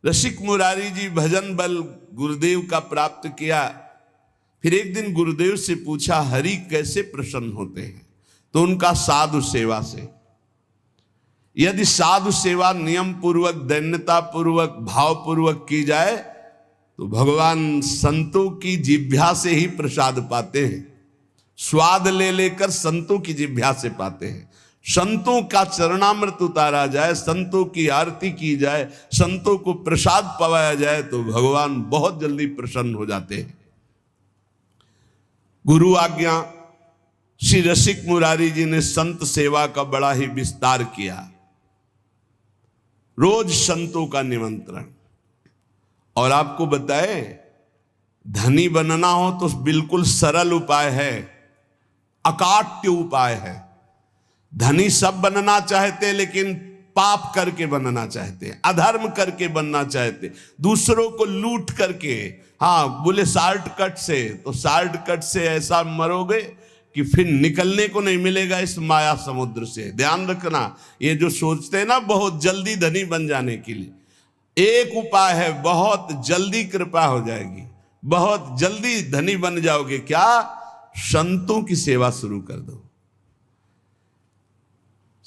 रसिक मुरारी जी भजन बल गुरुदेव का प्राप्त किया। फिर एक दिन गुरुदेव से पूछा, हरि कैसे प्रसन्न होते हैं? तो उनका साधु सेवा से। यदि साधु सेवा नियम पूर्वक, दैन्यता पूर्वक, भाव पूर्वक की जाए तो भगवान संतों की जिह्वा से ही प्रसाद पाते हैं। स्वाद ले लेकर संतों की जिह्वा से पाते हैं। संतों का चरणामृत उतारा जाए, संतों की आरती की जाए, संतों को प्रसाद पवाया जाए तो भगवान बहुत जल्दी प्रसन्न हो जाते हैं। गुरु आज्ञा, श्री रसिक मुरारी जी ने संत सेवा का बड़ा ही विस्तार किया। रोज संतों का निमंत्रण। और आपको बताए, धनी बनना हो तो बिल्कुल सरल उपाय है, अकाट्य उपाय है। धनी सब बनना चाहते लेकिन पाप करके बनना चाहते, अधर्म करके बनना चाहते, दूसरों को लूट करके। हाँ, बोले शॉर्टकट से, तो शॉर्टकट से ऐसा मरोगे कि फिर निकलने को नहीं मिलेगा इस माया समुद्र से। ध्यान रखना, ये जो सोचते हैं ना बहुत जल्दी धनी बन जाने के लिए, एक उपाय है, बहुत जल्दी कृपा हो जाएगी, बहुत जल्दी धनी बन जाओगे। क्या? संतों की सेवा शुरू कर दो।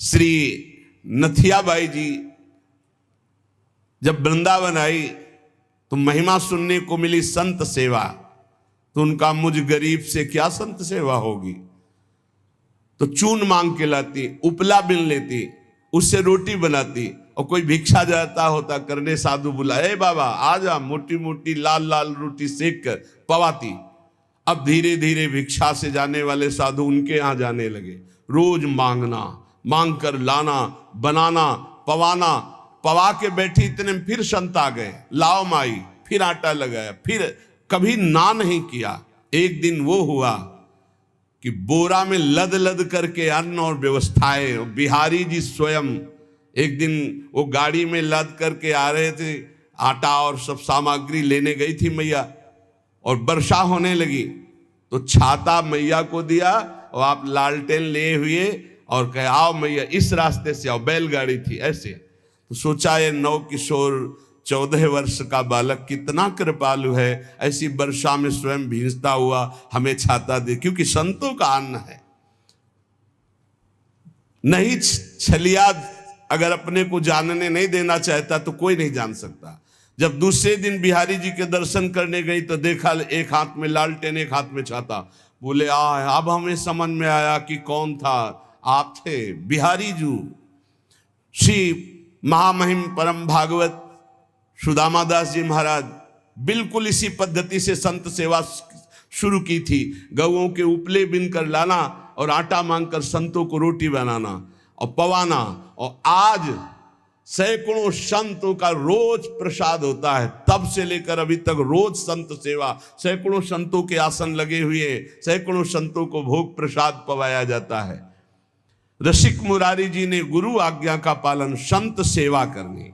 श्री नथियाबाई जी जब वृंदावन आई तो महिमा सुनने को मिली संत सेवा। तो उनका, मुझ गरीब से क्या संत सेवा होगी? तो चून मांग के लाती, उपला बिन लेती, उससे रोटी बनाती। और कोई भिक्षा जाता होता करने, साधु बुलाए, बाबा आ जा, मोटी मोटी लाल लाल रोटी सेक कर पवाती। अब धीरे धीरे भिक्षा से जाने वाले साधु उनके यहां जाने लगे। रोज मांगना, मांग कर लाना, बनाना, पवाना। पवा के बैठी, इतने में फिर संत आ गए, लाओ माई, फिर आटा लगाया, फिर कभी ना नहीं किया। एक दिन वो हुआ कि बोरा में लद लद करके अन्न और व्यवस्थाएं, और बिहारी जी स्वयं एक दिन वो गाड़ी में लद करके आ रहे थे, आटा और सब सामग्री लेने गई थी मैया, और वर्षा होने लगी तो छाता मैया को दिया और आप लालटेन लिए हुए और कहे, आओ मैया इस रास्ते से आओ। बैलगाड़ी थी ऐसे। तो सोचा ये नौ किशोर 14 वर्ष का बालक कितना कृपालु है, ऐसी वर्षा में स्वयं भींजता हुआ हमें छाता दे, क्योंकि संतों का अन्न है। नहीं, छलिया अगर अपने को जानने नहीं देना चाहता तो कोई नहीं जान सकता। जब दूसरे दिन बिहारी जी के दर्शन करने गई तो देखा एक हाथ में लालटेन, एक हाथ में छाता। बोले, अब हमें समझ में आया कि कौन था। आप थे बिहारी जी। श्री महामहिम परम भागवत सुदामा दास जी महाराज बिल्कुल इसी पद्धति से संत सेवा शुरू की थी। गौओं के उपले बिन कर लाना और आटा मांगकर संतों को रोटी बनाना और पवाना। और आज सैकड़ों संतों का रोज प्रसाद होता है। तब से लेकर अभी तक रोज संत सेवा, सैकड़ों संतों के आसन लगे हुए, सैकड़ों संतों को भोग प्रसाद पवाया जाता है। रसिक मुरारी जी ने गुरु आज्ञा का पालन, संत सेवा करनी।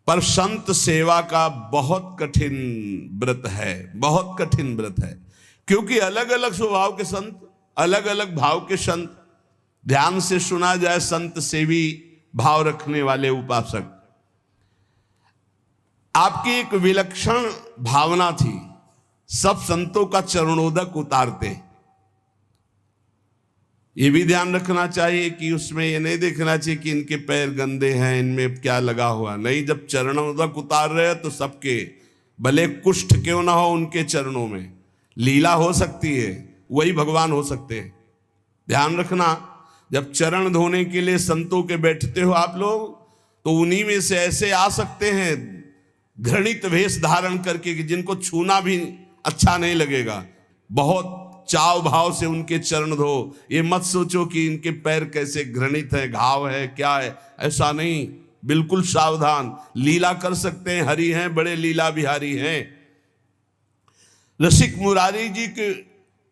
पर संत सेवा का बहुत कठिन व्रत है, बहुत कठिन व्रत है, क्योंकि अलग अलग स्वभाव के संत, अलग अलग भाव के संत। ध्यान से सुना जाए, संत सेवी भाव रखने वाले उपासक। आपकी एक विलक्षण भावना थी, सब संतों का चरणोदक उतारते। ये भी ध्यान रखना चाहिए कि उसमें ये नहीं देखना चाहिए कि इनके पैर गंदे हैं, इनमें क्या लगा हुआ। नहीं, जब चरणोदक उतार रहे हैं तो सबके, भले कुष्ठ क्यों ना हो, उनके चरणों में लीला हो सकती है, वही भगवान हो सकते हैं। ध्यान रखना, जब चरण धोने के लिए संतों के बैठते हो आप लोग, तो उन्हीं में से ऐसे आ सकते हैं घृणित वेश धारण करके कि जिनको छूना भी अच्छा नहीं लगेगा। बहुत चाव भाव से उनके चरण धो। ये मत सोचो कि इनके पैर कैसे घृणित है, घाव है, क्या है, ऐसा नहीं। बिल्कुल सावधान, लीला कर सकते हैं, हरि हैं, बड़े लीला बिहारी हैं। रसिक मुरारी जी के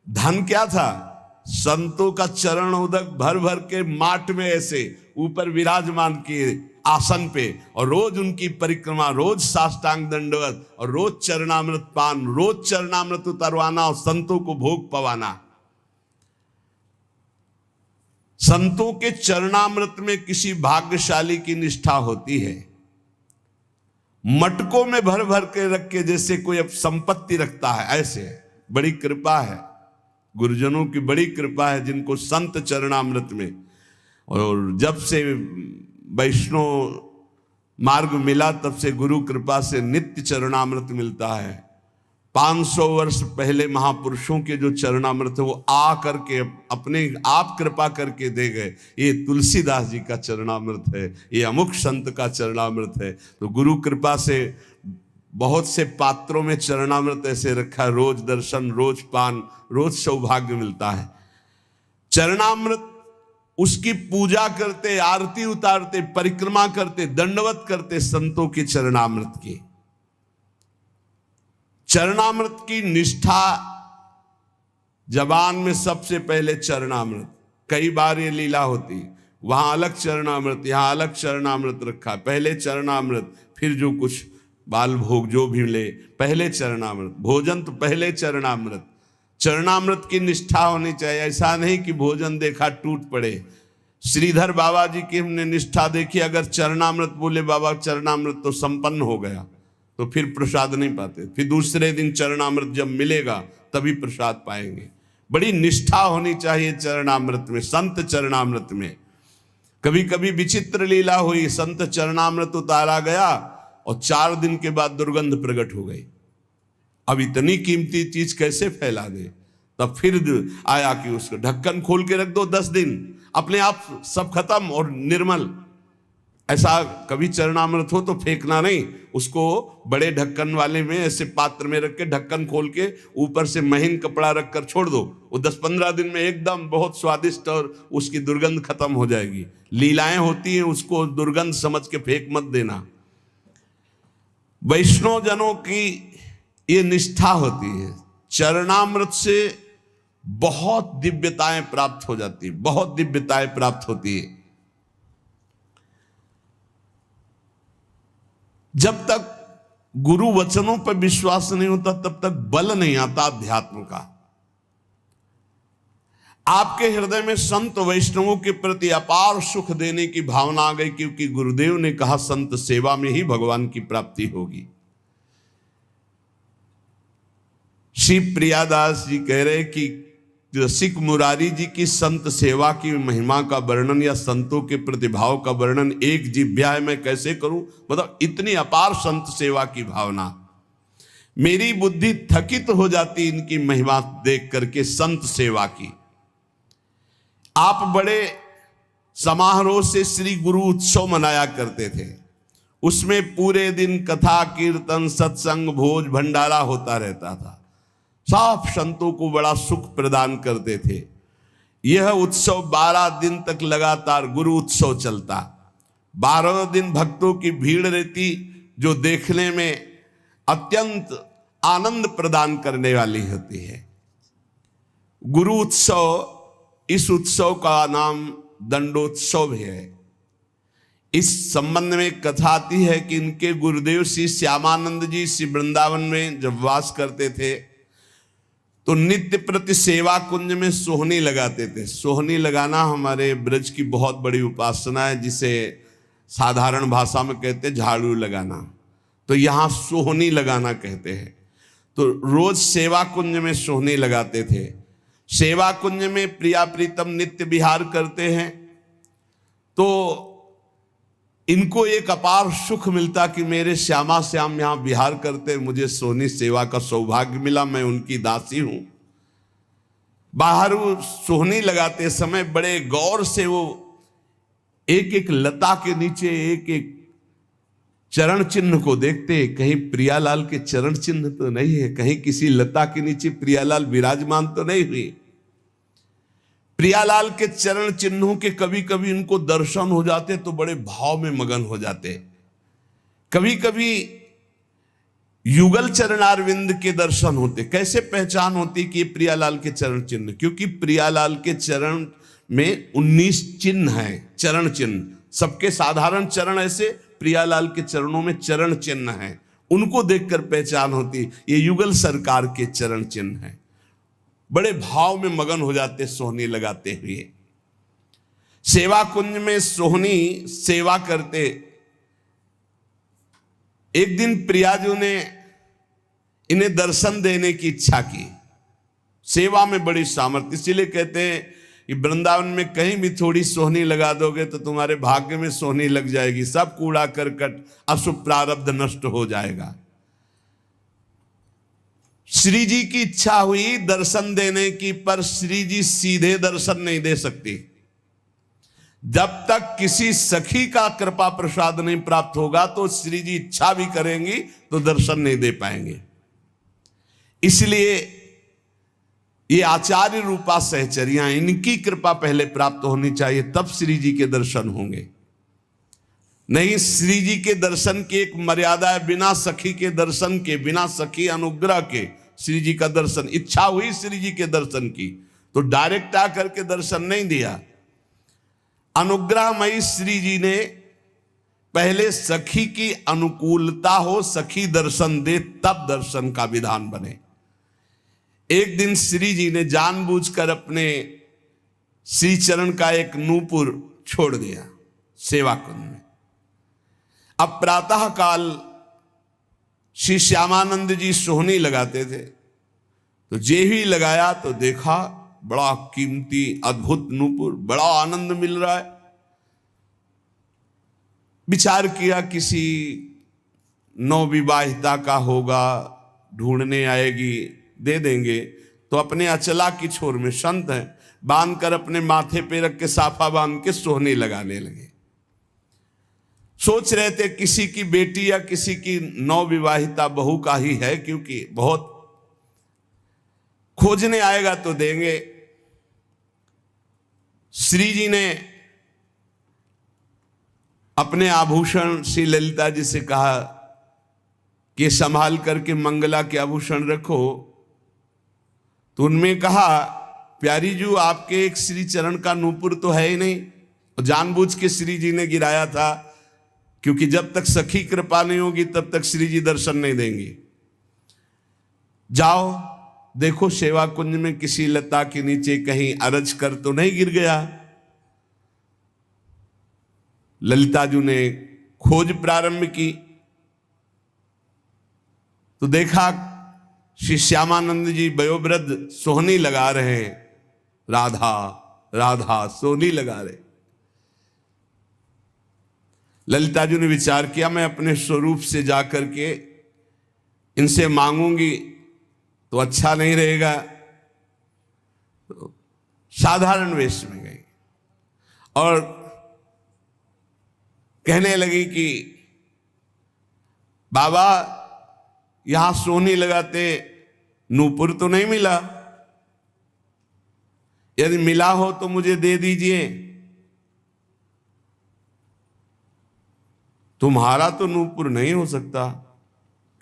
धन क्या था? संतों का चरण उदक भर भर के माट में ऐसे ऊपर विराजमान किए आसन पे, और रोज उनकी परिक्रमा, रोज साष्टांग दंडवत, और रोज चरणामृत पान, रोज चरणामृत उतरवाना और संतों को भोग पवाना। संतों के चरणामृत में किसी भाग्यशाली की निष्ठा होती है। मटकों में भर भर के रख के जैसे कोई अब संपत्ति रखता है, ऐसे बड़ी कृपा है, गुरुजनों की बड़ी कृपा है जिनको संत चरणामृत में। और जब से वैष्णव मार्ग मिला तब से गुरु कृपा से नित्य चरणामृत मिलता है। 500 वर्ष पहले महापुरुषों के जो चरणामृत है वो आ करके अपने आप कृपा करके दे गए। ये तुलसीदास जी का चरणामृत है, ये अमुक संत का चरणामृत है। तो गुरु कृपा से बहुत से पात्रों में चरणामृत ऐसे रखा, रोज दर्शन, रोज पान, रोज सौभाग्य मिलता है। चरणामृत उसकी पूजा करते, आरती उतारते, परिक्रमा करते, दंडवत करते संतों के चरणामृत की। चरणामृत की निष्ठा जबान में सबसे पहले चरणामृत। कई बार ये लीला होती, वहां अलग चरणामृत, यहां अलग चरणामृत रखा, पहले चरणामृत, फिर जो कुछ बाल भोग जो भी ले, पहले चरणामृत, भोजन तो पहले चरणामृत। चरणामृत की निष्ठा होनी चाहिए, ऐसा नहीं कि भोजन देखा टूट पड़े। श्रीधर बाबा जी की हमने निष्ठा देखी, अगर चरणामृत बोले बाबा चरणामृत तो संपन्न हो गया, तो फिर प्रसाद नहीं पाते, फिर दूसरे दिन चरणामृत जब मिलेगा तभी प्रसाद पाएंगे। बड़ी निष्ठा होनी चाहिए चरणामृत में, संत चरणामृत में। कभी कभी विचित्र लीला हुई, संत चरणामृत उतारा गया और 4 दिन के बाद दुर्गंध प्रकट हो गई। अब इतनी कीमती चीज कैसे फैला दे? तब फिर आया कि उसको ढक्कन खोल के रख दो 10 दिन, अपने आप सब खत्म और निर्मल। ऐसा कभी चरणामृत हो तो फेंकना नहीं, उसको बड़े ढक्कन वाले में ऐसे पात्र में रख के ढक्कन खोल के ऊपर से महीन कपड़ा रख कर छोड़ दो, वो 10-15 दिन में एकदम बहुत स्वादिष्ट और उसकी दुर्गंध खत्म हो जाएगी। लीलाएं होती हैं, उसको दुर्गंध समझ के फेंक मत देना। वैष्णव जनों की ये निष्ठा होती है, चरणामृत से बहुत दिव्यताएं प्राप्त हो जाती, बहुत दिव्यताएं प्राप्त होती है। जब तक गुरु वचनों पर विश्वास नहीं होता तब तक बल नहीं आता अध्यात्म का। आपके हृदय में संत वैष्णवों के प्रति अपार सुख देने की भावना आ गई, क्योंकि गुरुदेव ने कहा संत सेवा में ही भगवान की प्राप्ति होगी। श्री प्रियादास जी कह रहे कि रसिक मुरारी जी की संत सेवा की महिमा का वर्णन या संतों के प्रतिभाव का वर्णन एक जिह्वा में कैसे करूं? मतलब इतनी अपार संत सेवा की भावना, मेरी बुद्धि थकित हो जाती इनकी महिमा देख करके संत सेवा की। आप बड़े समारोह से श्री गुरु उत्सव मनाया करते थे, उसमें पूरे दिन कथा कीर्तन सत्संग भोज भंडारा होता रहता था, सब संतों को बड़ा सुख प्रदान करते थे। यह उत्सव 12 दिन तक लगातार गुरु उत्सव चलता, 12 दिन भक्तों की भीड़ रहती, जो देखने में अत्यंत आनंद प्रदान करने वाली होती है। गुरु उत्सव, इस उत्सव का नाम दंडोत्सव है। इस संबंध में कथा आती है कि इनके गुरुदेव श्री श्यामानंद जी श्री वृंदावन में जब वास करते थे तो नित्य प्रति सेवा कुंज में सोहनी लगाते थे। सोहनी लगाना हमारे ब्रज की बहुत बड़ी उपासना है, जिसे साधारण भाषा में कहते हैं झाड़ू लगाना, तो यहाँ सोहनी लगाना कहते हैं। तो रोज सेवा कुंज में सोहनी लगाते थे। सेवा कुंज में प्रिया प्रीतम नित्य विहार करते हैं, तो इनको एक अपार सुख मिलता कि मेरे श्यामा श्याम यहाँ विहार करते, मुझे सोहनी सेवा का सौभाग्य मिला, मैं उनकी दासी हूं। बाहर वो सोहनी लगाते समय बड़े गौर से वो एक एक लता के नीचे एक एक चरण चिन्ह को देखते, कहीं प्रियालाल के चरण चिन्ह तो नहीं है, कहीं किसी लता के नीचे प्रियालाल विराजमान तो नहीं हुई। प्रियालाल के चरण चिन्हों के कभी कभी इनको दर्शन हो जाते तो बड़े भाव में मगन हो जाते। कभी कभी युगल चरणारविंद के दर्शन होते। कैसे पहचान होती कि ये प्रियालाल के चरण चिन्ह? क्योंकि प्रियालाल के चरण में 19 चिन्ह हैं, चरण चिन्ह। सबके साधारण चरण ऐसे, प्रियालाल के चरणों में चरण चिन्ह हैं, उनको देखकर पहचान होती ये युगल सरकार के चरण चिन्ह हैं। बड़े भाव में मगन हो जाते सोहनी लगाते हुए। सेवा कुंज में सोहनी सेवा करते। एक दिन प्रियाजू ने इन्हें दर्शन देने की इच्छा की। सेवा में बड़ी सामर्थ्य, इसीलिए कहते हैं कि वृंदावन में कहीं भी थोड़ी सोहनी लगा दोगे तो तुम्हारे भाग्य में सोहनी लग जाएगी, सब कूड़ा करकट अशुभ प्रारब्ध नष्ट हो जाएगा। श्री जी की इच्छा हुई दर्शन देने की, पर श्री जी सीधे दर्शन नहीं दे सकती। जब तक किसी सखी का कृपा प्रसाद नहीं प्राप्त होगा तो श्री जी इच्छा भी करेंगी तो दर्शन नहीं दे पाएंगे। इसलिए ये आचार्य रूपा सहचरियां, इनकी कृपा पहले प्राप्त होनी चाहिए, तब श्री जी के दर्शन होंगे। नहीं, श्री जी के दर्शन की एक मर्यादा है, बिना सखी के दर्शन के, बिना सखी अनुग्रह के श्री जी का दर्शन। इच्छा हुई श्री जी के दर्शन की तो डायरेक्ट आकर के दर्शन नहीं दिया। अनुग्रहमयी श्री जी ने पहले सखी की अनुकूलता हो, सखी दर्शन दे, तब दर्शन का विधान बने। एक दिन श्री जी ने जानबूझकर अपने श्री चरण का एक नूपुर छोड़ दिया सेवा कुंज में। अब प्रातः काल श्री श्यामानंद जी सोहनी लगाते थे, तो जे ही लगाया तो देखा बड़ा कीमती अद्भुत नूपुर, बड़ा आनंद मिल रहा है। विचार किया किसी नवविवाहिता का होगा, ढूंढने आएगी, दे देंगे। तो अपने अचला की छोर में संत है, बांध कर अपने माथे पे रख के साफा बांध के सोहनी लगाने लगे। सोच रहे थे किसी की बेटी या किसी की नवविवाहिता बहू का ही है, क्योंकि बहुत खोजने आएगा तो देंगे। श्री जी ने अपने आभूषण श्री ललिता जी से कहा कि संभाल करके मंगला के आभूषण रखो। तो उनमें कहा, प्यारी जू आपके एक श्री चरण का नूपुर तो है ही नहीं। जानबूझ के श्री जी ने गिराया था, क्योंकि जब तक सखी कृपा नहीं होगी तब तक श्री जी दर्शन नहीं देंगी। जाओ देखो सेवा कुंज में किसी लता के नीचे कहीं अरज कर तो नहीं गिर गया। ललिता जी ने खोज प्रारंभ की तो देखा श्री श्यामानंद जी वयोवृद्ध सोहनी लगा रहे हैं, राधा राधा सोहनी लगा रहे। ललिता जी ने विचार किया, मैं अपने स्वरूप से जाकर के इनसे मांगूंगी तो अच्छा नहीं रहेगा। तो साधारण वेश में गई और कहने लगी कि बाबा यहां सोहनी लगाते नूपुर तो नहीं मिला, यदि मिला हो तो मुझे दे दीजिए। तुम्हारा तो नूपुर नहीं हो सकता,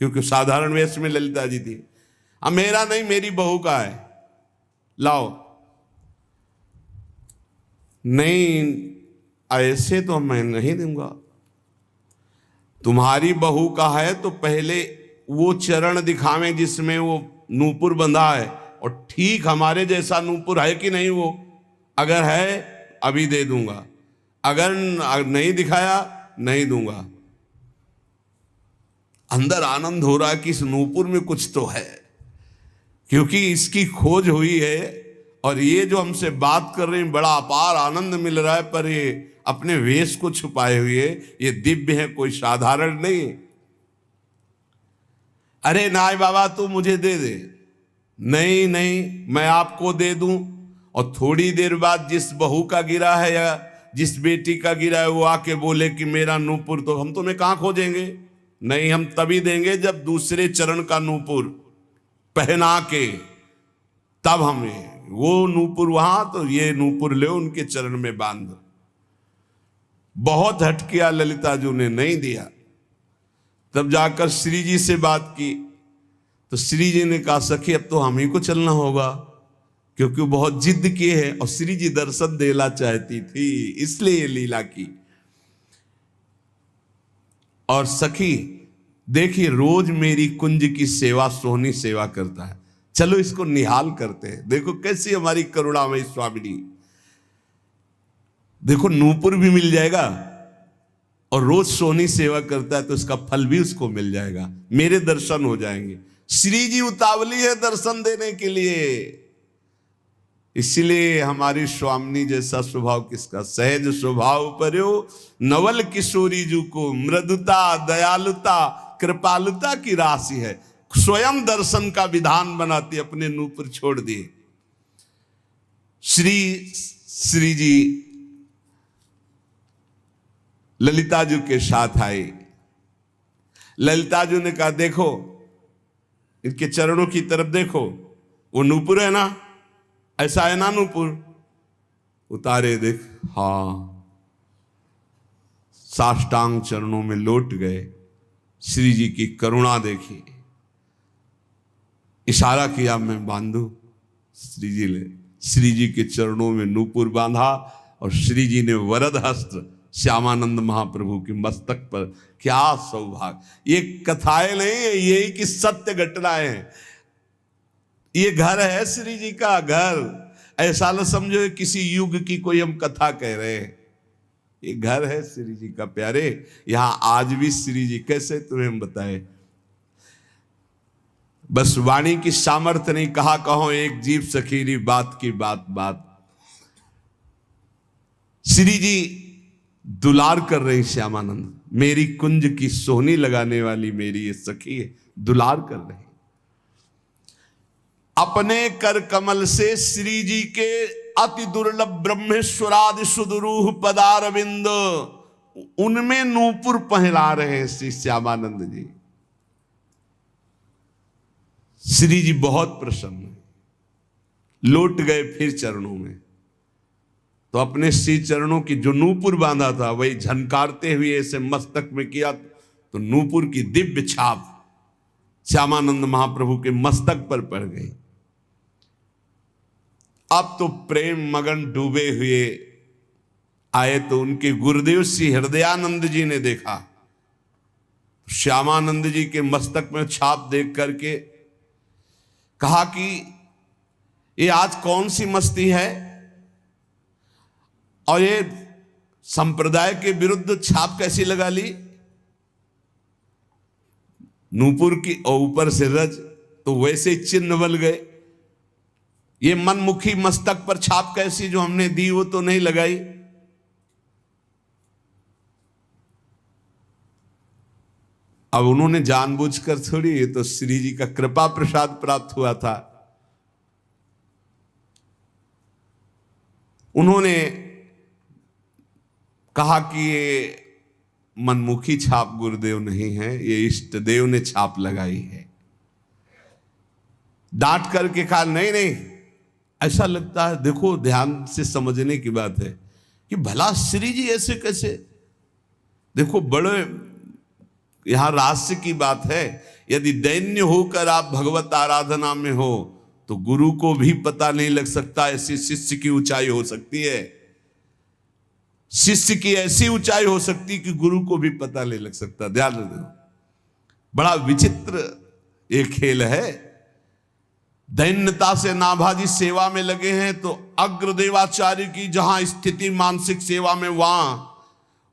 क्योंकि साधारण वेश में ललिता जी थी। अब मेरा नहीं, मेरी बहू का है, लाओ। नहीं, ऐसे तो मैं नहीं दूंगा। तुम्हारी बहू का है तो पहले वो चरण दिखावें जिसमें वो नूपुर बंधा है, और ठीक हमारे जैसा नूपुर है कि नहीं वो। अगर है अभी दे दूंगा, अगर नहीं दिखाया नहीं दूंगा। अंदर आनंद हो रहा है कि इस नूपुर में कुछ तो है, क्योंकि इसकी खोज हुई है और ये जो हमसे बात कर रहे हैं बड़ा अपार आनंद मिल रहा है, पर ये अपने वेश को छुपाए हुए ये दिव्य है, कोई साधारण नहीं। अरे नाय बाबा तू मुझे दे दे। नहीं नहीं, मैं आपको दे दूं। और थोड़ी देर बाद जिस बहू का गिरा है या जिस बेटी का गिरा है वो आके बोले कि मेरा नूपुर, तो हम तुम्हें कहां खोजेंगे। नहीं, हम तभी देंगे जब दूसरे चरण का नूपुर पहना के, तब हमें वो नूपुर वहां, तो ये नूपुर ले उनके चरण में बांध दो। बहुत हट किया ललिता जी ने, नहीं दिया। तब जाकर श्री जी से बात की तो श्री जी ने कहा, सखी अब तो हम ही को चलना होगा, क्योंकि वो बहुत जिद किए है और श्री जी दर्शन देना चाहती थी, इसलिए ये लीला की। और सखी देखिए रोज मेरी कुंज की सेवा सोहनी सेवा करता है, चलो इसको निहाल करते हैं। देखो कैसी हमारी करुणामयी स्वामिनी। देखो नूपुर भी मिल जाएगा और रोज सोनी सेवा करता है तो इसका फल भी उसको मिल जाएगा, मेरे दर्शन हो जाएंगे। श्री जी उतावली है दर्शन देने के लिए, इसलिए हमारी स्वामिनी जैसा स्वभाव किसका, सहज स्वभाव पर्यो नवल किशोरी जू को मृदुता दयालुता कृपालुता की राशि है। स्वयं दर्शन का विधान बनाती, अपने नूपुर छोड़ दिए। श्री जी ललिता जी के साथ आए। ललिता जी ने कहा देखो इनके चरणों की तरफ देखो, वो नूपुर है ना, ऐसा है ना नूपुर, उतारे देख, हाँ। साष्टांग चरणों में लौट गए, श्री जी की करुणा देखी, इशारा किया मैं बांधू। श्री जी के चरणों में नूपुर बांधा और श्री जी ने वरद हस्त श्यामानंद महाप्रभु के मस्तक पर। क्या सौभाग्य! ये कथाएं नहीं है, यही की सत्य घटनाएं हैं। ये घर है श्री जी का घर, ऐसा न समझो किसी युग की कोई हम कथा कह रहे हैं। ये घर है श्री जी का प्यारे। यहां आज भी श्री जी, कैसे तुम्हें हम बताएं, बस वाणी की सामर्थ्य नहीं, कहा कहो एक जीव सखीरी बात की बात बात। श्री जी दुलार कर रही श्यामानंद, मेरी कुंज की सोहनी लगाने वाली मेरी ये सखी है, दुलार कर रही। अपने कर कमल से श्री जी के अति दुर्लभ ब्रह्मेश्वरादि सुदरूह पदारविंद, उनमें नूपुर पहला रहे हैं श्री श्यामानंद जी। श्री जी बहुत प्रसन्न, लौट गए फिर चरणों में, तो अपने श्री चरणों की जो नूपुर बांधा था वही झनकारते हुए ऐसे मस्तक में किया, तो नूपुर की दिव्य छाप श्यामानंद महाप्रभु के मस्तक पर पड़ गई। अब तो प्रेम मगन डूबे हुए आए, तो उनके गुरुदेव श्री हृदयानंद जी ने देखा, श्यामानंद जी के मस्तक में छाप देख करके कहा कि ये आज कौन सी मस्ती है, और ये संप्रदाय के विरुद्ध छाप कैसी लगा ली, नूपुर की और ऊपर से रज, तो वैसे ही चिन्ह बल गए। ये मनमुखी मस्तक पर छाप कैसी जो हमने दी वो तो नहीं लगाई। अब उन्होंने जानबूझकर थोड़ी, ये तो श्री जी का कृपा प्रसाद प्राप्त हुआ था। उन्होंने कहा कि ये मनमुखी छाप गुरुदेव नहीं है, ये इष्ट देव ने छाप लगाई है। डांट करके कहा नहीं नहीं, ऐसा लगता है, देखो ध्यान से समझने की बात है कि भला श्री जी ऐसे कैसे, देखो बड़े यहां रहस्य की बात है। यदि दैन्य होकर आप भगवत आराधना में हो तो गुरु को भी पता नहीं लग सकता, ऐसी शिष्य की ऊंचाई हो सकती है। शिष्य की ऐसी ऊंचाई हो सकती कि गुरु को भी पता नहीं लग सकता। ध्यान दो, बड़ा विचित्र एक खेल है। दैन्यता से नाभाजी सेवा में लगे हैं, तो अग्रदेवाचार्य की जहां स्थिति मानसिक सेवा में, वहां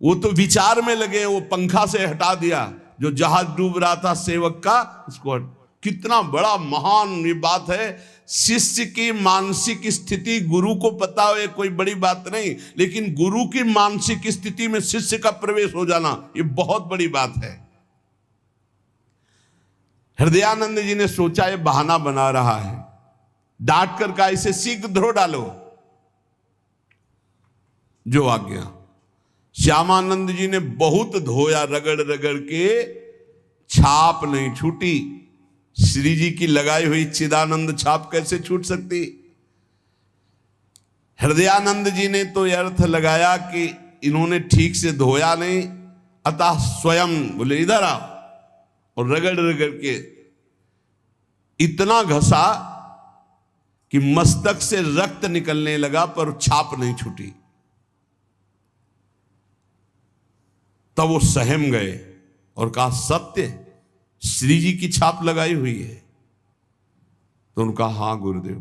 वो तो विचार में लगे, वो पंखा से हटा दिया जो जहाज डूब रहा था सेवक का, उसको कितना बड़ा महान ये बात है। शिष्य की मानसिक स्थिति गुरु को पता हो, ये कोई बड़ी बात नहीं, लेकिन गुरु की मानसिक स्थिति में शिष्य का प्रवेश हो जाना ये बहुत बड़ी बात है। हृदयानंद जी ने सोचा ये बहाना बना रहा है, डांट कर का इसे शीघ्र धो डालो, जो आज्ञा। श्यामानंद जी ने बहुत धोया, रगड़ रगड़ के, छाप नहीं छूटी। श्री जी की लगाई हुई चिदानंद छाप कैसे छूट सकती। हृदयानंद जी ने तो यह अर्थ लगाया कि इन्होंने ठीक से धोया नहीं, अतः स्वयं बोले इधर आओ, और रगड़ रगड़ के इतना घसा कि मस्तक से रक्त निकलने लगा, पर छाप नहीं छूटी। तब वो सहम गए और कहा सत्य श्री जी की छाप लगाई हुई है। तो उनका हाँ गुरुदेव,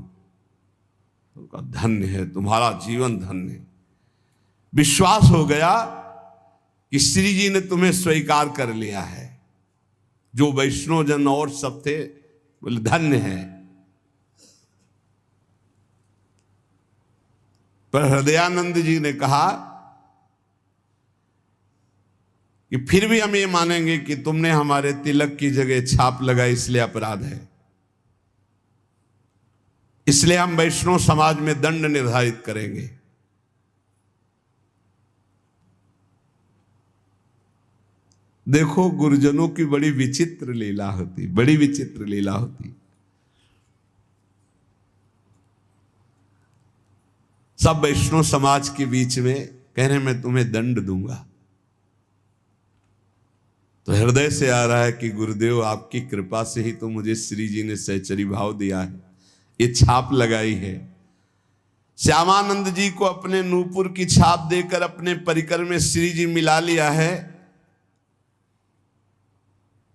उनका धन्य है, तुम्हारा जीवन धन्य है। विश्वास हो गया कि श्री जी ने तुम्हें स्वीकार कर लिया है। जो वैष्णव जन और सब थे बोले धन्य है। पर हृदयानंद जी ने कहा कि फिर भी हम ये मानेंगे कि तुमने हमारे तिलक की जगह छाप लगाई, इसलिए अपराध है। इसलिए हम वैष्णव समाज में दंड निर्धारित करेंगे। देखो गुरुजनों की बड़ी विचित्र लीला होती, बड़ी विचित्र लीला होती। सब वैष्णव समाज के बीच में कह रहे मैं तुम्हें दंड दूंगा। तो हृदय से आ रहा है कि गुरुदेव आपकी कृपा से ही तो मुझे श्री जी ने सहचरी भाव दिया है, ये छाप लगाई है। श्यामानंद जी को अपने नूपुर की छाप देकर अपने परिकर में श्री जी मिला लिया है।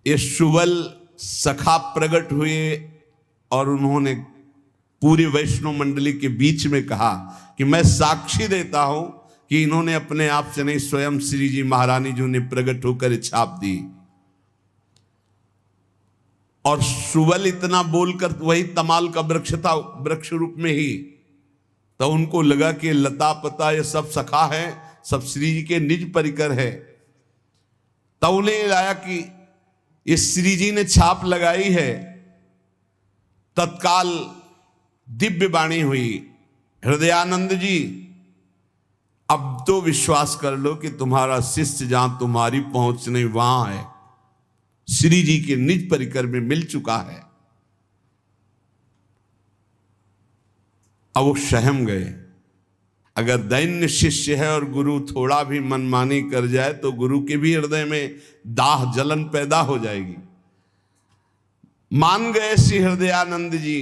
ये सुबल सखा प्रकट हुए और उन्होंने पूरी वैष्णव मंडली के बीच में कहा कि मैं साक्षी देता हूं कि इन्होंने अपने आप से नहीं, स्वयं श्री जी महारानी जी ने प्रकट होकर छाप दी। और सुबल इतना बोलकर वही तमाल का वृक्ष था, वृक्ष रूप में ही, तो उनको लगा कि लता पता ये सब सखा है, सब श्री जी के निज परिकर है। तब उन्हें आया कि ये श्री जी ने छाप लगाई है। तत्काल दिव्य वाणी हुई, हृदयानंद जी अब तो विश्वास कर लो कि तुम्हारा शिष्य जहां तुम्हारी पहुंच नहीं वहां है, श्री जी के निज परिकर में मिल चुका है। अब वो सहम गए। अगर दैन्य शिष्य है और गुरु थोड़ा भी मनमानी कर जाए तो गुरु के भी हृदय में दाह जलन पैदा हो जाएगी। मान गए श्री हृदयानंद जी।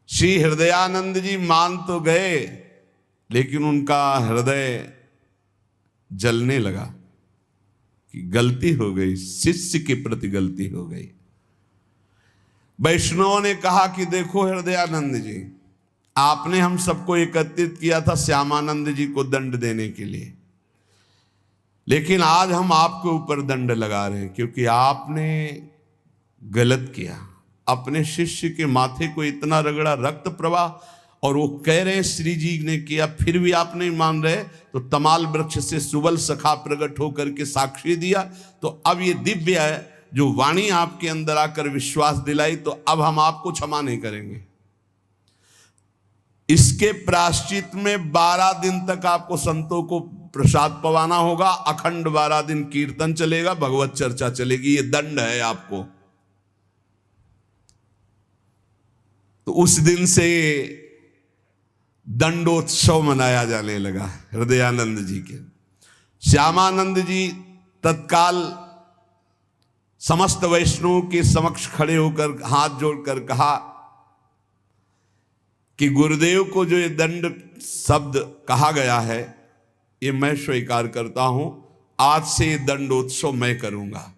श्री हृदयानंद जी मान तो गए, लेकिन उनका हृदय जलने लगा कि गलती हो गई, शिष्य के प्रति गलती हो गई। वैष्णव ने कहा कि देखो हृदयानंद जी, आपने हम सबको एकत्रित किया था श्यामानंद जी को दंड देने के लिए, लेकिन आज हम आपके ऊपर दंड लगा रहे हैं क्योंकि आपने गलत किया। अपने शिष्य के माथे को इतना रगड़ा, रक्त प्रवाह, और वो कह रहे हैं श्री जी ने किया, फिर भी आप नहीं मान रहे। तो तमाल वृक्ष से सुबल सखा प्रकट होकर के साक्षी दिया। तो अब ये दिव्य है जो वाणी आपके अंदर आकर विश्वास दिलाई, तो अब हम आपको क्षमा नहीं करेंगे। इसके प्रायश्चित में 12 दिन तक आपको संतों को प्रसाद पवाना होगा, अखंड 12 दिन कीर्तन चलेगा, भगवत चर्चा चलेगी, ये दंड है आपको। तो उस दिन से दंडोत्सव मनाया जाने लगा हृदयानंद जी के। श्यामानंद जी तत्काल समस्त वैष्णवों के समक्ष खड़े होकर हाथ जोड़कर कहा कि गुरुदेव को जो ये दंड शब्द कहा गया है ये मैं स्वीकार करता हूं। आज से ये दंडोत्सव मैं करूंगा।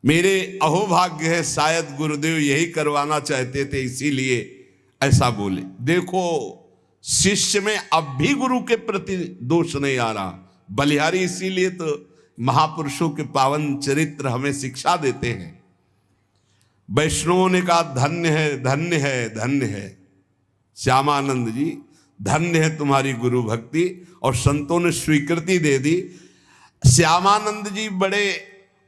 मेरे अहोभाग्य है, शायद गुरुदेव यही करवाना चाहते थे, इसीलिए ऐसा बोले। देखो शिष्य में अब भी गुरु के प्रति दोष नहीं आ रहा। बलिहारी इसीलिए तो महापुरुषों के पावन चरित्र हमें शिक्षा देते हैं। वैष्णवों ने कहा धन्य है, धन्य है, धन्य है श्यामानंद जी, धन्य है तुम्हारी गुरु भक्ति। और संतों ने स्वीकृति दे दी। श्यामानंद जी बड़े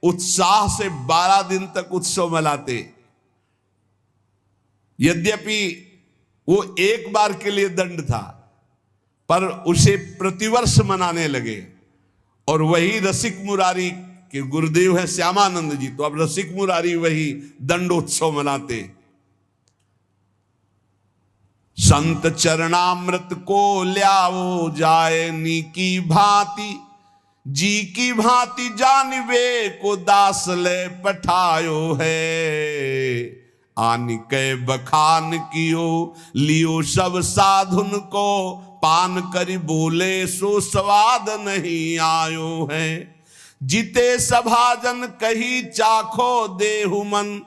उत्साह से 12 दिन तक उत्सव मनाते। यद्यपि वो एक बार के लिए दंड था, पर उसे प्रतिवर्ष मनाने लगे। और वही रसिक मुरारी के गुरुदेव है श्यामानंद जी, तो अब रसिक मुरारी वही दंडोत्सव मनाते। संत चरणामृत को ल्याओ जाए नी की भांति, जी की भांति जानवे को दास ले पठायो है। आन के बखान कियो लियो सब साधुन को, पान करी बोले सो स्वाद नहीं आयो है। जिते सभाजन कही चाखो देहु मन,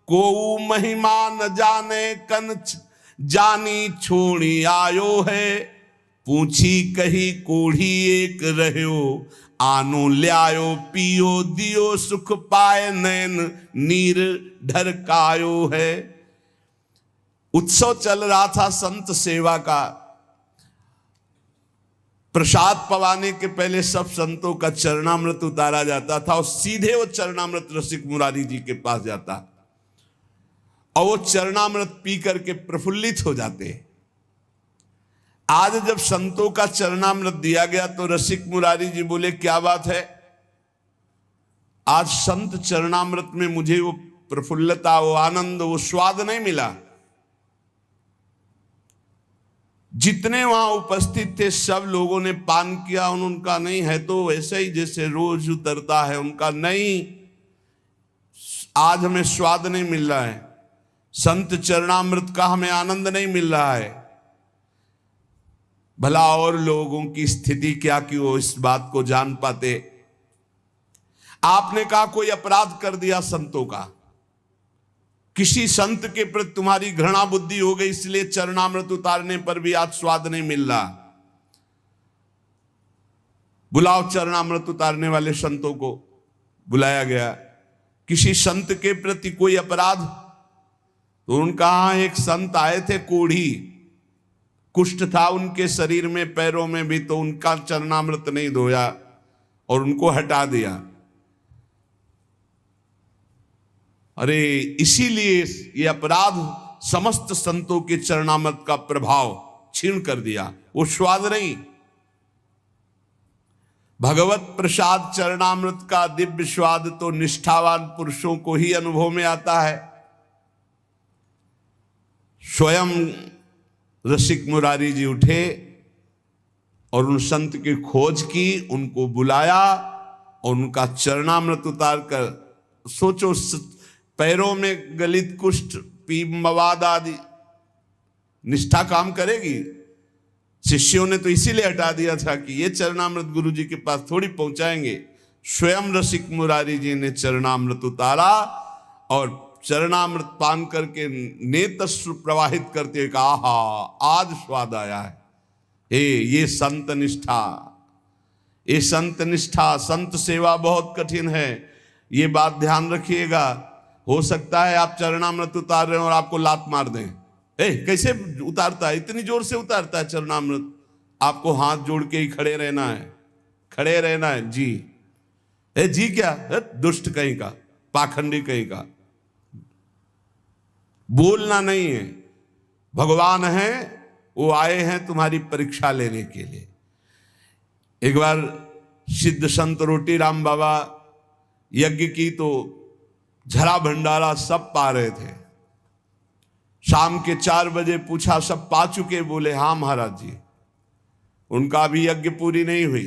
को महिमा न जाने कन जानी छोड़ी आयो है। पूछी कही कोढ़ी एक रह्यो, आनो ल्यायो पियो दियो सुख पाए, नैन नीर ढरकायो है। उत्सव चल रहा था संत सेवा का। प्रसाद पवाने के पहले सब संतों का चरणामृत उतारा जाता था और सीधे वो चरणामृत रसिक मुरारी जी के पास जाता और वो चरणामृत पी करके प्रफुल्लित हो जाते। आज जब संतों का चरणामृत दिया गया तो रसिक मुरारी जी बोले क्या बात है, आज संत चरणामृत में मुझे वो प्रफुल्लता, वो आनंद, वो स्वाद नहीं मिला। जितने वहां उपस्थित थे सब लोगों ने पान किया, उनका नहीं है तो वैसे ही जैसे रोज उतरता है, उनका नहीं, आज हमें स्वाद नहीं मिल रहा है, संत चरणामृत का हमें आनंद नहीं मिल रहा है। भला और लोगों की स्थिति क्या कि वो इस बात को जान पाते। आपने कहा कोई अपराध कर दिया संतों का, किसी संत के प्रति तुम्हारी घृणा बुद्धि हो गई, इसलिए चरणामृत उतारने पर भी आज स्वाद नहीं मिल रहा। बुलाओ चरणामृत उतारने वाले संतों को। बुलाया गया। किसी संत के प्रति कोई अपराध? तो उनका एक संत आए थे, कोढ़ी, कुष्ठ था उनके शरीर में, पैरों में भी, तो उनका चरणामृत नहीं धोया और उनको हटा दिया। अरे इसीलिए ये अपराध समस्त संतों के चरणामृत का प्रभाव छीन कर दिया, वो स्वाद नहीं। भगवत प्रसाद चरणामृत का दिव्य स्वाद तो निष्ठावान पुरुषों को ही अनुभव में आता है। स्वयं रसिक मुरारी जी उठे और उन संत की खोज की, उनको बुलाया और उनका चरणामृत उतार कर, सोचो पैरों में गलित कुष्ठ, मवाद आदि, निष्ठा काम करेगी? शिष्यों ने तो इसीलिए हटा दिया था कि ये चरणामृत गुरु जी के पास थोड़ी पहुंचाएंगे। स्वयं रसिक मुरारी जी ने चरणामृत उतारा और चरणामृत पान करके नेत्र प्रवाहित करते हुए कहा, आहा आज स्वाद आया है। ये संत निष्ठा, ये संत निष्ठा, संत सेवा बहुत कठिन है, ये बात ध्यान रखिएगा। हो सकता है आप चरणामृत उतार रहे हैं और आपको लात मार दें। कैसे उतारता है? इतनी जोर से उतारता है चरणामृत। आपको हाथ जोड़ के ही खड़े रहना है, खड़े रहना है। जी जी क्या? दुष्ट कहीं का, पाखंडी कहीं का, बोलना नहीं है। भगवान है, वो आए हैं तुम्हारी परीक्षा लेने के लिए। एक बार सिद्ध संत रोटी राम बाबा यज्ञ की तो झरा भंडारा सब पा रहे थे। शाम के 4 बजे पूछा, सब पा चुके? बोले हाँ महाराज जी। उनका अभी यज्ञ पूरी नहीं हुई।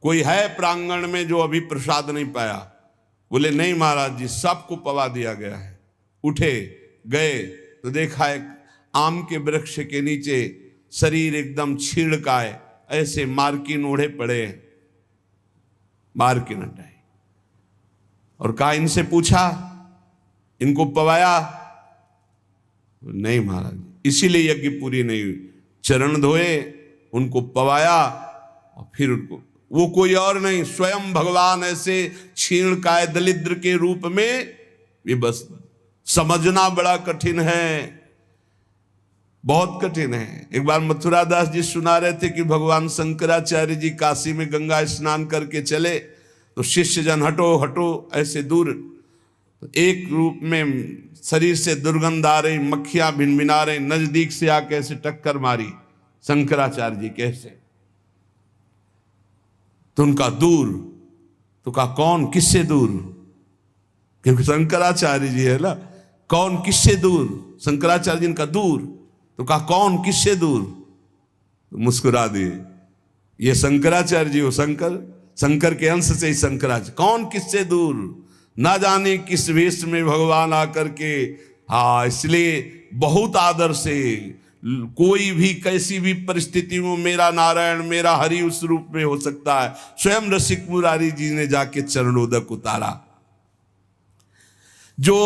कोई है प्रांगण में जो अभी प्रसाद नहीं पाया? बोले नहीं महाराज जी, सबको पवा दिया गया है। उठे गए तो देखा एक आम के वृक्ष के नीचे शरीर एकदम छीड़काए, ऐसे मार्किन ओढ़े पड़े, मार्किन हटाई। और कहा, इनसे पूछा, इनको पवाया? नहीं महाराज, इसीलिए यज्ञ पूरी नहीं हुई। चरण धोए, उनको पवाया और फिर उनको, वो कोई और नहीं, स्वयं भगवान ऐसे छीणकाय दलिद्र के रूप में। ये बस समझना बड़ा कठिन है, बहुत कठिन है। एक बार मथुरा दास जी सुना रहे थे कि भगवान शंकराचार्य जी काशी में गंगा स्नान करके चले तो शिष्य जन हटो हटो ऐसे दूर, तो एक रूप में शरीर से दुर्गंध आ रही, मक्खियां भिनभिना रही, नजदीक से आके ऐसे टक्कर मारी शंकराचार्य जी कैसे, तो उनका दूर। तो कहा कौन किससे दूर? क्योंकि शंकराचार्य जी है ना, कौन किससे दूर? शंकराचार्य जी इनका दूर। तो कहा कौन किससे दूर? तो मुस्कुरा दिए, ये शंकराचार्य जी हो, शंकर के अंश से ही शंकराचार्य। कौन किससे दूर? ना जाने किस वेश में भगवान आकर के। हाँ, इसलिए बहुत आदर से, कोई भी कैसी भी परिस्थिति में मेरा नारायण मेरा हरि उस रूप में हो सकता है। स्वयं रसिक मुरारी जी ने जाके चरणोदक उतारा। जो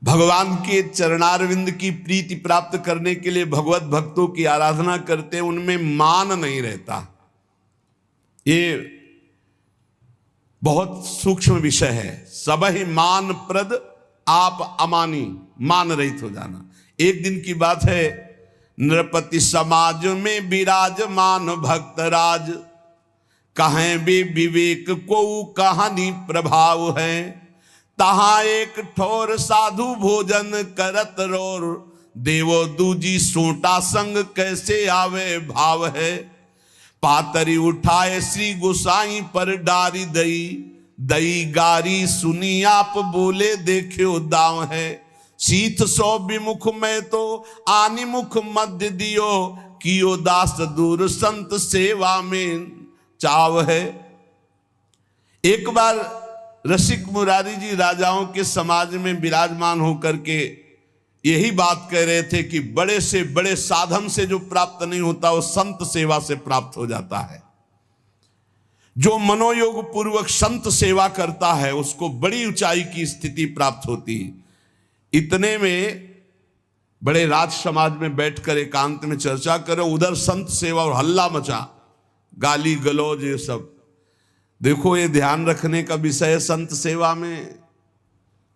भगवान के चरणारविंद की प्रीति प्राप्त करने के लिए भगवत भक्तों की आराधना करते, उनमें मान नहीं रहता। ये बहुत सूक्ष्म विषय है। सब ही मान प्रद आप अमानी, मान रहित हो जाना। एक दिन की बात है, नृपति समाज में विराजमान भक्तराज, कहें भी विवेक को कहानी प्रभाव है। तहां एक ठोर साधु भोजन करत रोर, देवो दूजी सोटा संग कैसे आवे भाव है। पातरी उठाए श्री गोसाई पर डारी दई, दई गारी सुनी आप बोले देखियो दाव है। शीत सो विमुख में तो आनि मुख मध्य दियो, कियो दास दूर संत सेवा में चाव है। एक बार रसिक मुरारी जी राजाओं के समाज में विराजमान होकर के यही बात कह रहे थे कि बड़े से बड़े साधन से जो प्राप्त नहीं होता वो संत सेवा से प्राप्त हो जाता है। जो मनोयोग पूर्वक संत सेवा करता है उसको बड़ी ऊंचाई की स्थिति प्राप्त होती है। इतने में बड़े राज समाज में बैठकर एकांत में चर्चा करो, उधर संत सेवा और हल्ला मचा, गाली गलौज ये सब। देखो ये ध्यान रखने का विषय है, संत सेवा में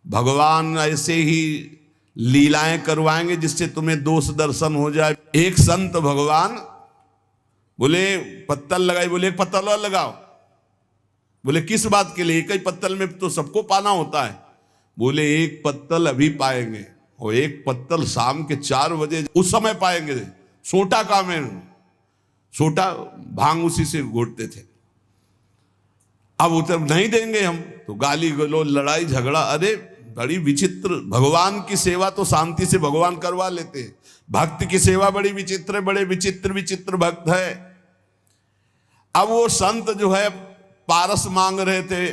भगवान ऐसे ही लीलाएं करवाएंगे जिससे तुम्हें दोष दर्शन हो जाए। एक संत भगवान बोले पत्तल लगाई, बोले एक पत्तल और लगाओ। बोले किस बात के लिए, एक ही पत्तल में तो सबको पाना होता है। बोले एक पत्तल अभी पाएंगे और एक पत्तल शाम के 4 बजे उस समय पाएंगे। सोटा काम है, सोटा भांग उसी से घोटते थे। अब उतर नहीं देंगे हम, तो गाली गलो लड़ाई झगड़ा। अरे बड़ी विचित्र, भगवान की सेवा तो शांति से भगवान करवा लेते हैं, भक्त की सेवा बड़ी विचित्र है, बड़े विचित्र विचित्र भक्त है। अब वो संत जो है पारस मांग रहे थे,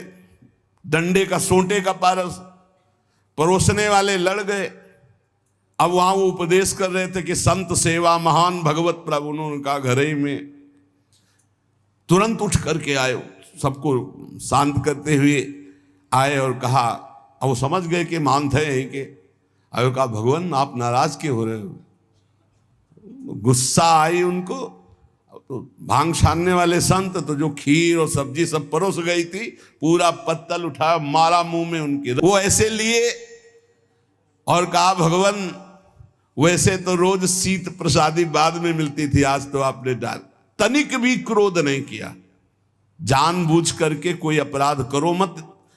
डंडे का सोंटे का पारस, परोसने वाले लड़ गए। अब वहां वो उपदेश कर रहे थे कि संत सेवा महान भगवत प्रभु। उन्होंने कहा घर ही में, तुरंत उठ करके आए, सबको शांत करते हुए आए और कहा, अब वो समझ गए कि मान थे यहीं के। और कहा भगवान आप नाराज क्यों हो रहे हो। गुस्सा आई उनको। तो भांग छानने वाले संत तो जो खीर और सब्जी सब परोस गई थी, पूरा पत्तल उठाया मारा मुंह में उनके। वो ऐसे लिए और कहा भगवान वैसे तो रोज शीत प्रसादी बाद में मिलती थी, आज तो आपने डाल। तनिक भी क्रोध नहीं किया। जानबूझ करके कोई अपराध करो मत,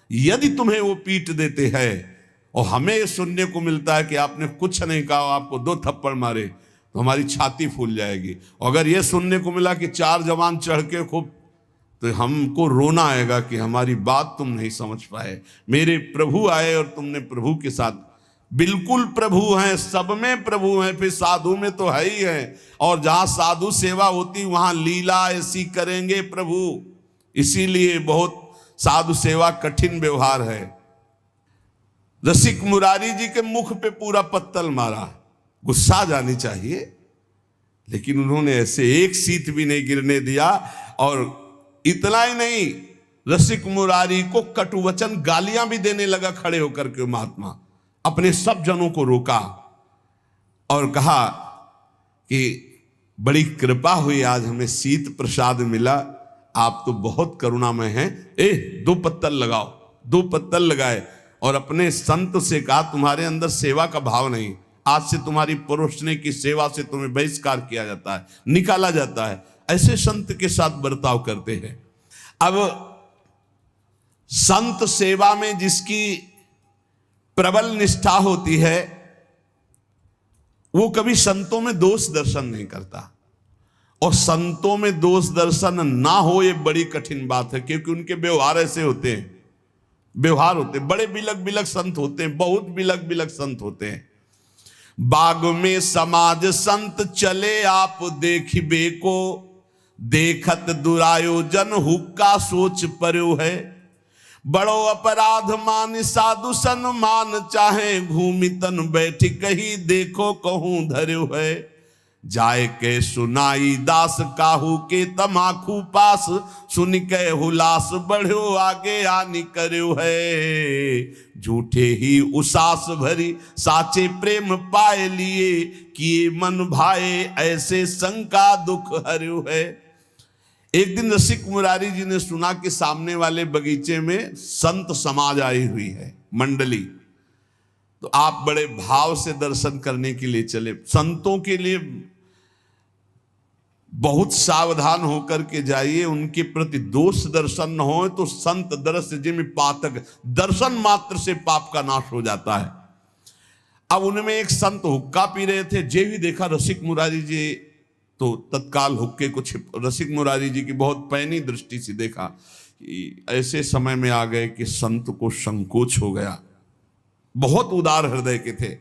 यदि तुम्हें वो पीट देते हैं और हमें ये सुनने को मिलता है कि आपने कुछ नहीं कहा, आपको 2 थप्पड़ मारे, तो हमारी छाती फूल जाएगी। अगर ये सुनने को मिला कि 4 जवान चढ़ के खूब, तो हमको रोना आएगा कि हमारी बात तुम नहीं समझ पाए। मेरे प्रभु आए और तुमने प्रभु के साथ, बिल्कुल प्रभु हैं, सब में प्रभु हैं, फिर साधु में तो है ही है। और जहां साधु सेवा होती वहां लीला ऐसी करेंगे प्रभु। इसीलिए बहुत साधु सेवा कठिन व्यवहार है। रसिक मुरारी जी के मुख पे पूरा पत्तल मारा, गुस्सा जानी चाहिए, लेकिन उन्होंने ऐसे एक सीत भी नहीं गिरने दिया। और इतना ही नहीं, रसिक मुरारी को कटुवचन गालियां भी देने लगा खड़े होकर के महात्मा। अपने सब जनों को रोका और कहा कि बड़ी कृपा हुई, आज हमें शीत प्रसाद मिला, आप तो बहुत करुणामय हैं। 2 पत्तल लगाओ। 2 पत्तल लगाए और अपने संत से कहा तुम्हारे अंदर सेवा का भाव नहीं, आज से तुम्हारी परोसने की सेवा से तुम्हें बहिष्कार किया जाता है, निकाला जाता है। ऐसे संत के साथ बर्ताव करते हैं। अब संत सेवा में जिसकी प्रबल निष्ठा होती है वो कभी संतों में दोष दर्शन नहीं करता। और संतों में दोष दर्शन ना हो ये बड़ी कठिन बात है, क्योंकि उनके व्यवहार ऐसे होते हैं, व्यवहार होते हैं। बड़े बिलक बिलक संत होते हैं, बहुत बिलक बिलक संत होते हैं। बाग में समाज संत चले आप देखिबे को, देखत दुरायोजन हुक्का सोच पर्यो है। बड़ो अपराध मान साधु सन्मान, चाहे घूमी तन बैठ कही देखो कहूं धर्यो है। जाय के सुनाई दास काहू के तमाखू पास, सुन के हुलास बढ़ो आगे आनी करो है। झूठे ही उसास भरी साचे प्रेम पाए लिए, किए मन भाए ऐसे शंका दुख हरो है। एक दिन रसिक मुरारी जी ने सुना कि सामने वाले बगीचे में संत समाज आई हुई है, मंडली। तो आप बड़े भाव से दर्शन करने के लिए चले। संतों के लिए बहुत सावधान होकर के जाइए, उनके प्रति दोष दर्शन न हो तो संत दरस जिम पातक, दर्शन मात्र से पाप का नाश हो जाता है। अब उनमें एक संत हुक्का पी रहे थे, जे भी देखा रसिक मुरारी जी तो तत्काल हुक्के को छिप, रसिक मुरारी जी की बहुत पैनी दृष्टि से देखा कि ऐसे समय में आ गए कि संत को संकोच हो गया। बहुत उदार हृदय के थे।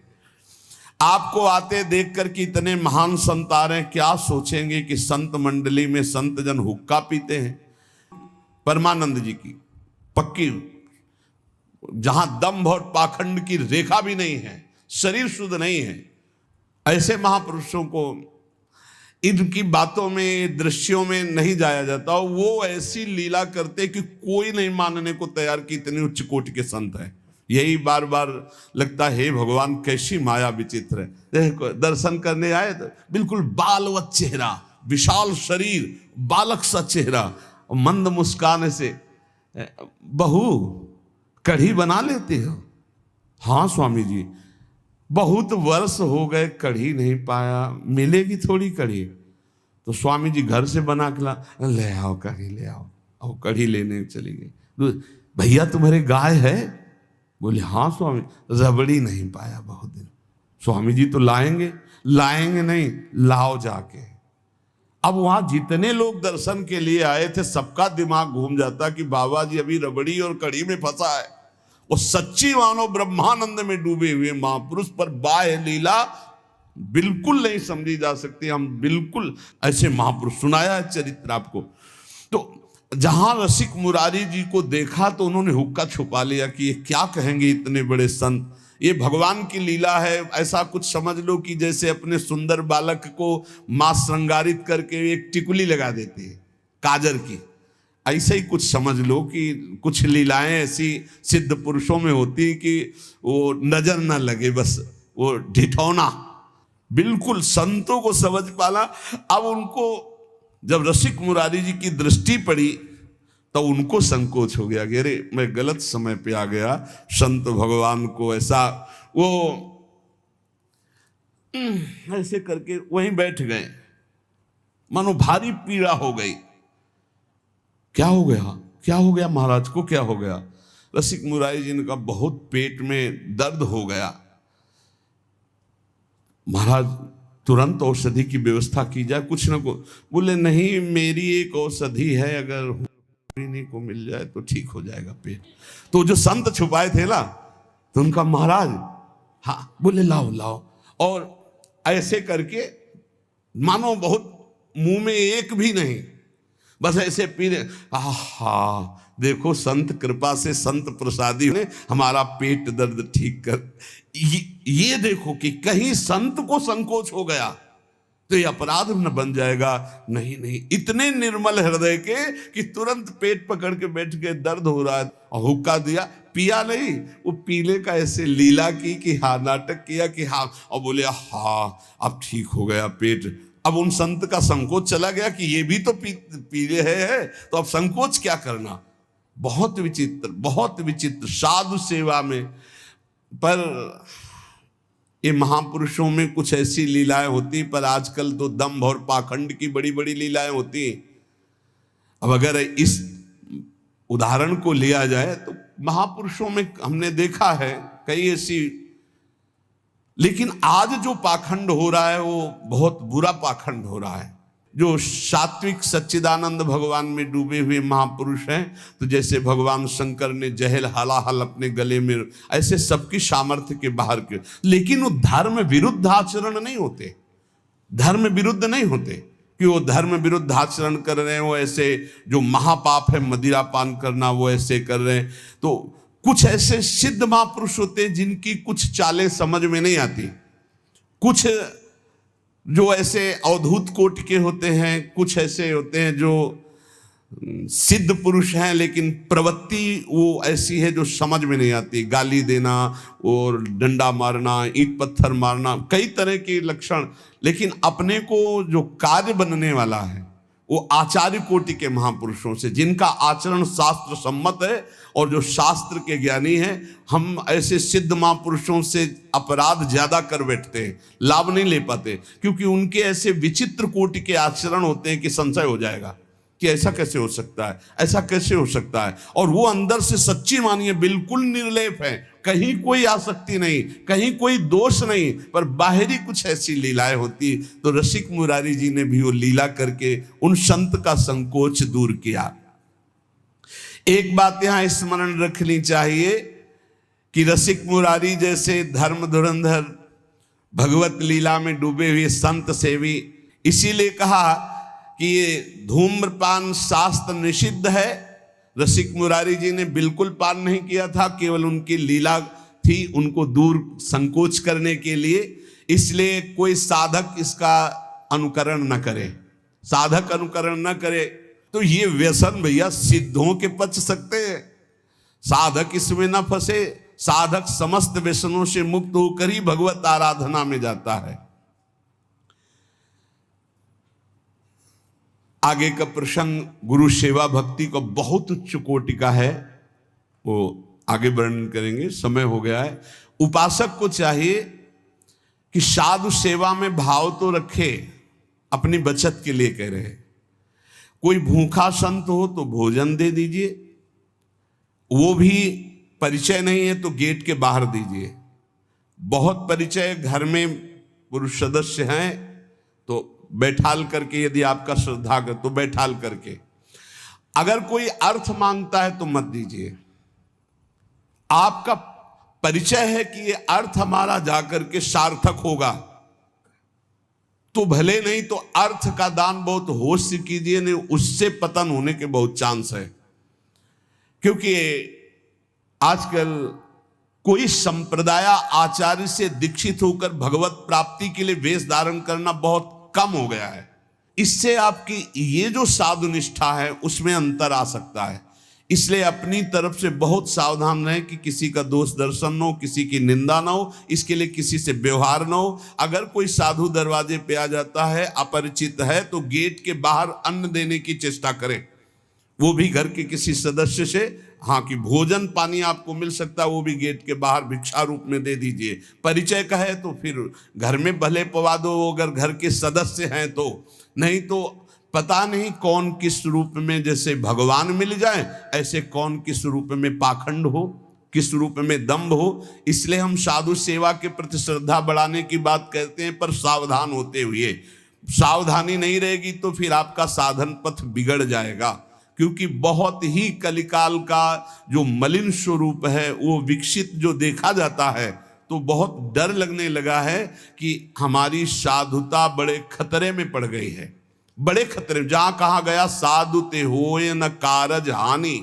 आपको आते देखकर कि इतने महान संत आ रहे हैं, क्या सोचेंगे कि संत मंडली में संत जन हुक्का पीते हैं। परमानंद जी की पक्की, जहां दंभ और पाखंड की रेखा भी नहीं है, शरीर शुद्ध नहीं है, ऐसे महापुरुषों को इनकी बातों में दृश्यों में नहीं जाया जाता। वो ऐसी लीला करते कि कोई नहीं मानने को तैयार कि इतने उच्च कोटि के संत हैं। यही बार बार लगता है, हे भगवान कैसी माया विचित्र है। देखो दर्शन करने आए तो बिल्कुल बालवत चेहरा, विशाल शरीर, बालक सा चेहरा, मंद मुस्कान से, बहू कढ़ी बना लेते हो? हाँ स्वामी जी, बहुत वर्ष हो गए कढ़ी नहीं पाया, मिलेगी थोड़ी कढ़ी? तो स्वामी जी घर से बना के ले आओ कढ़ी, ले आओ। और कढ़ी लेने चली गई। तो भैया तुम्हारे गाय है? बोले हाँ स्वामी, रबड़ी नहीं पाया बहुत दिन। स्वामी जी तो लाएंगे, लाएंगे नहीं, लाओ जाके। अब वहां जितने लोग दर्शन के लिए आए थे सबका दिमाग घूम जाता कि बाबा जी अभी रबड़ी और कढ़ी में फंसा है। वो सच्ची मानो ब्रह्मानंद में डूबे हुए महापुरुष पर बाह्य लीला बिल्कुल नहीं समझी जा सकती। हम बिल्कुल ऐसे महापुरुष, सुनाया है चरित्र आपको। तो जहां रसिक मुरारी जी को देखा तो उन्होंने हुक्का छुपा लिया कि ये क्या कहेंगे इतने बड़े संत, ये भगवान की लीला है। ऐसा कुछ समझ लो कि जैसे अपने सुंदर बालक को मां श्रृंगारित करके एक टिकुली लगा देती है काजर की, ऐसे ही कुछ समझ लो कि कुछ लीलाएं ऐसी सिद्ध पुरुषों में होती कि वो नजर ना लगे, बस वो ढिठौना। बिल्कुल संतों को समझ पाला। अब उनको जब रसिक मुरारी जी की दृष्टि पड़ी तो उनको संकोच हो गया कि अरे मैं गलत समय पे आ गया। संत भगवान को ऐसा वो ऐसे करके वहीं बैठ गए, मानो भारी पीड़ा हो गई। क्या हो गया, क्या हो गया महाराज को, क्या हो गया? रसिक मुरारी जी ने कहा बहुत पेट में दर्द हो गया, महाराज तुरंत औषधि की व्यवस्था की जाए, कुछ न कुछ। बोले नहीं, मेरी एक औषधि है, अगर पीने को मिल जाए तो ठीक हो जाएगा पेट। तो जो संत छुपाए थे ना, तो उनका महाराज हाँ, बोले लाओ लाओ। और ऐसे करके मानो बहुत मुंह में एक भी नहीं, बस ऐसे पीने। आहा, देखो संत कृपा से, संत प्रसादी ने हमारा पेट दर्द ठीक कर। ये देखो कि कहीं संत को संकोच हो गया तो ये अपराध न बन जाएगा। नहीं नहीं, इतने निर्मल हृदय के कि तुरंत पेट पकड़ के बैठ के, दर्द हो रहा है और हुक्का दिया, पिया नहीं, वो पीले का ऐसे लीला की कि हाँ, नाटक किया कि हाँ, और बोले हाँ अब ठीक हो गया पेट। अब उन संत का संकोच चला गया कि ये भी तो पीले है, तो अब संकोच क्या करना। बहुत विचित्र, बहुत विचित्र साधु सेवा में। पर ये महापुरुषों में कुछ ऐसी लीलाएं होती, पर आजकल तो दंभ और पाखंड की बड़ी बड़ी लीलाएं होती। अब अगर इस उदाहरण को लिया जाए तो महापुरुषों में हमने देखा है कई ऐसी, लेकिन आज जो पाखंड हो रहा है वो बहुत बुरा पाखंड हो रहा है। जो सात्विक सच्चिदानंद भगवान में डूबे हुए महापुरुष हैं, तो जैसे भगवान शंकर ने जहल हलाहल अपने गले में, ऐसे सबकी सामर्थ्य के बाहर के, लेकिन वो धर्म विरुद्ध आचरण नहीं होते, धर्म विरुद्ध नहीं होते कि वो धर्म विरुद्ध आचरण कर रहे हैं। वो ऐसे जो महापाप है मदिरा पान करना, वो ऐसे कर रहे हैं। तो कुछ ऐसे सिद्ध महापुरुष होते हैं जिनकी कुछ चालें समझ में नहीं आती, कुछ जो ऐसे अवधूत कोटि के होते हैं, कुछ ऐसे होते हैं जो सिद्ध पुरुष हैं, लेकिन प्रवृत्ति वो ऐसी है जो समझ में नहीं आती। गाली देना और डंडा मारना, ईंट पत्थर मारना, कई तरह के लक्षण। लेकिन अपने को जो कार्य बनने वाला है वो आचार्य कोटि के महापुरुषों से, जिनका आचरण शास्त्र सम्मत है और जो शास्त्र के ज्ञानी हैं। हम ऐसे सिद्ध महापुरुषों से अपराध ज्यादा कर बैठते हैं, लाभ नहीं ले पाते, क्योंकि उनके ऐसे विचित्र कोटि के आचरण होते हैं कि संशय हो जाएगा कि ऐसा कैसे हो सकता है, ऐसा कैसे हो सकता है। और वो अंदर से सच्ची मानिए बिल्कुल निर्लेप है, कहीं कोई आसक्ति नहीं, कहीं कोई दोष नहीं, पर बाहरी कुछ ऐसी लीलाएं होती। तो रसिक मुरारी जी ने भी वो लीला करके उन संत का संकोच दूर किया। एक बात यहां स्मरण रखनी चाहिए कि रसिक मुरारी जैसे धर्म धुरंधर, भगवत लीला में डूबे हुए संत सेवी, इसीलिए कहा कि ये धूम्रपान शास्त्र निषिद्ध है। रसिक मुरारी जी ने बिल्कुल पान नहीं किया था, केवल उनकी लीला थी उनको दूर संकोच करने के लिए। इसलिए कोई साधक इसका अनुकरण न करे, साधक अनुकरण न करे। तो ये व्यसन भैया सिद्धों के पच सकते हैं, साधक इसमें न फंसे। साधक समस्त व्यसनों से मुक्त होकर ही भगवत आराधना में जाता है। आगे का प्रसंग गुरु सेवा भक्ति को बहुत उच्च कोटि का है, वो आगे वर्णन करेंगे, समय हो गया है। उपासक को चाहिए कि साधु सेवा में भाव तो रखे, अपनी बचत के लिए कह रहे हैं। कोई भूखा संत हो तो भोजन दे दीजिए, वो भी परिचय नहीं है तो गेट के बाहर दीजिए। बहुत परिचय घर में पुरुष सदस्य हैं तो बैठाल करके, यदि आपका श्रद्धा कर तो बैठाल करके। अगर कोई अर्थ मांगता है तो मत दीजिए। आपका परिचय है कि ये अर्थ हमारा जाकर के सार्थक होगा तो भले, नहीं तो अर्थ का दान बहुत होश से कीजिए, नहीं उससे पतन होने के बहुत चांस है। क्योंकि आजकल कोई संप्रदाय आचार्य से दीक्षित होकर भगवत प्राप्ति के लिए वेश धारण करना बहुत कम हो गया है। इससे आपकी ये जो साधु निष्ठा है उसमें अंतर आ सकता है। इसलिए अपनी तरफ से बहुत सावधान रहें कि किसी का दोष दर्शन न हो, किसी की निंदा ना हो, इसके लिए किसी से व्यवहार ना हो। अगर कोई साधु दरवाजे पे आ जाता है, अपरिचित है, तो गेट के बाहर अन्न देने की चेष्टा करें, वो भी घर के किसी सदस्य से। हाँ, कि भोजन पानी आपको मिल सकता है, वो भी गेट के बाहर भिक्षा रूप में दे दीजिए। परिचय का है तो फिर घर में भले पवा दो अगर घर के सदस्य हैं तो, नहीं तो पता नहीं कौन किस रूप में, जैसे भगवान मिल जाए ऐसे कौन किस रूप में पाखंड हो, किस रूप में दम्भ हो। इसलिए हम साधु सेवा के प्रति श्रद्धा बढ़ाने की बात कहते हैं, पर सावधान होते हुए। सावधानी नहीं रहेगी तो फिर आपका साधन पथ बिगड़ जाएगा, क्योंकि बहुत ही कलिकाल का जो मलिन स्वरूप है वो विकसित जो देखा जाता है, तो बहुत डर लगने लगा है कि हमारी साधुता बड़े खतरे में पड़ गई है, बड़े खतरे। जहां कहा गया साधु ते होए न कारज हानि,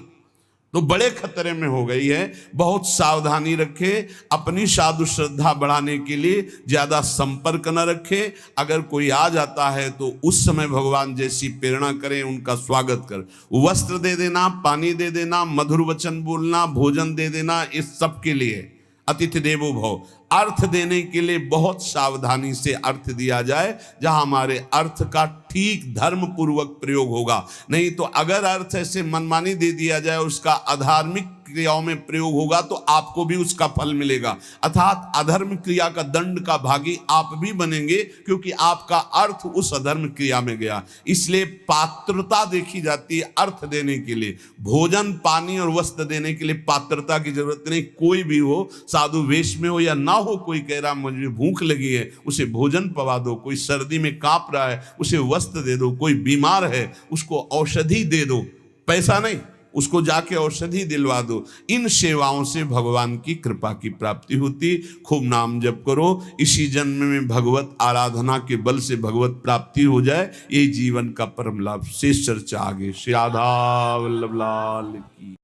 तो बड़े खतरे में हो गई है। बहुत सावधानी रखें, अपनी साधु श्रद्धा बढ़ाने के लिए ज्यादा संपर्क न रखें। अगर कोई आ जाता है तो उस समय भगवान जैसी प्रेरणा करें, उनका स्वागत कर, वस्त्र दे देना, पानी दे देना, मधुर वचन बोलना, भोजन दे देना, इस सब के लिए अतिथि देवो भव। अर्थ देने के लिए बहुत सावधानी से अर्थ दिया जाए, जहां हमारे अर्थ का ठीक धर्म पूर्वक प्रयोग होगा। नहीं तो अगर अर्थ ऐसे मनमानी दे दिया जाए, उसका अधार्मिक क्रियाओं में प्रयोग होगा तो आपको भी उसका फल मिलेगा, अर्थात अधर्म क्रिया का दंड का भागी आप भी बनेंगे, क्योंकि आपका अर्थ उस अधर्म क्रिया में गया। इसलिए पात्रता देखी जाती है अर्थ देने के लिए। भोजन पानी और वस्त्र देने के लिए पात्रता की जरूरत नहीं। कोई भी हो, साधु वेश में हो या ना हो, कोई कह रहा मुझे भूख लगी है, उसे भोजन पवा दो। कोई सर्दी में कांप रहा है, उसे वस्त्र दे दो। कोई बीमार है, उसको औषधि दे दो, पैसा नहीं, उसको जाके औषधि दिलवा दो। इन सेवाओं से भगवान की कृपा की प्राप्ति होती। खूब नाम जप करो, इसी जन्म में भगवत आराधना के बल से भगवत प्राप्ति हो जाए, यही जीवन का परम लाभ। शेष चर्चा आगे। श्री राधा वल्लभ लाल की।